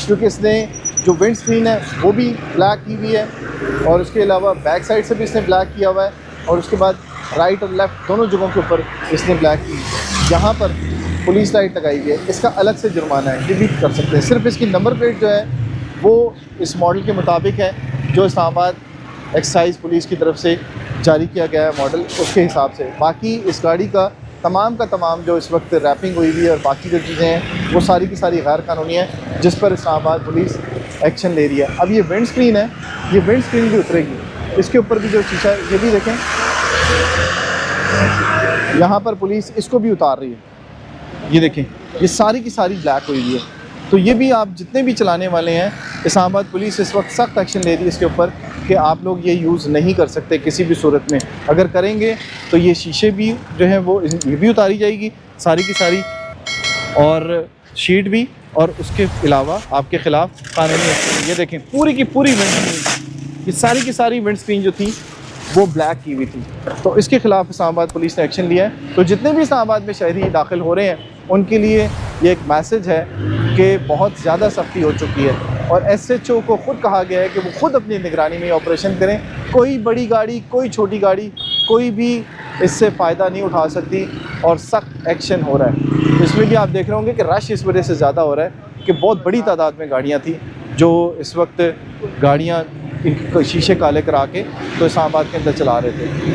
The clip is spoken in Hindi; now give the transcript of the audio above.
क्योंकि इसने जो विंड स्क्रीन है वो भी ब्लैक की हुई है और उसके अलावा बैक साइड से भी इसने ब्लैक किया हुआ है और उसके बाद राइट और लेफ़्ट दोनों जगहों के ऊपर इसने ब्लैक की। यहाँ पर पुलिस लाइट लगाई हुई है, इसका अलग से जुर्माना है, ये भी कर सकते हैं। सिर्फ इसकी नंबर प्लेट जो है वो इस मॉडल के मुताबिक है जो इस्लामाबाद एक्साइज़ पुलिस की तरफ से जारी किया गया है मॉडल, उसके हिसाब से। बाकी इस गाड़ी का तमाम जो इस वक्त रैपिंग हुई हुई है और बाकी जो चीज़ें हैं वो सारी की सारी गैर कानूनी है जिस पर इस्लामाबाद पुलिस एक्शन ले रही है। अब ये विंड स्क्रीन है, ये विंड स्क्रीन भी उतरेगी, इसके ऊपर भी जो शीशा है ये भी देखें, यहाँ पर पुलिस इसको भी उतार रही है। ये देखें, ये सारी की सारी ब्लैक हुई हुई है। तो ये भी आप जितने भी चलाने वाले हैं, इस्लामाबाद पुलिस इस वक्त सख्त एक्शन ले रही है इसके ऊपर कि आप लोग ये यूज़ नहीं कर सकते किसी भी सूरत में। अगर करेंगे तो ये शीशे भी जो है वो ये भी उतारी जाएगी सारी की सारी, और शीट भी, और उसके अलावा आपके ख़िलाफ़ कानूनी एक्शन। ये देखें पूरी की पूरी विंड स्क्रीन, ये सारी की सारी विंड स्क्रीन जो थी वो ब्लैक की हुई थी। तो इसके ख़िलाफ़ इस्लामाबाद पुलिस ने एक्शन लिया है। तो जितने भी इस्लामाबाद में शहरी दाखिल हो रहे हैं उनके लिए ये एक मैसेज है कि बहुत ज़्यादा सख्ती हो चुकी है और SHO को ख़ुद कहा गया है कि वो ख़ुद अपनी निगरानी में ऑपरेशन करें। कोई बड़ी गाड़ी, कोई छोटी गाड़ी, कोई भी इससे फ़ायदा नहीं उठा सकती और सख्त एक्शन हो रहा है। इसमें भी आप देख रहे होंगे कि रश इस वजह से ज़्यादा हो रहा है कि बहुत बड़ी तादाद में गाड़ियाँ थी जो इस वक्त गाड़ियाँ इनके शीशे काले करा के तो इस्लामाबाद के अंदर चला रहे थे।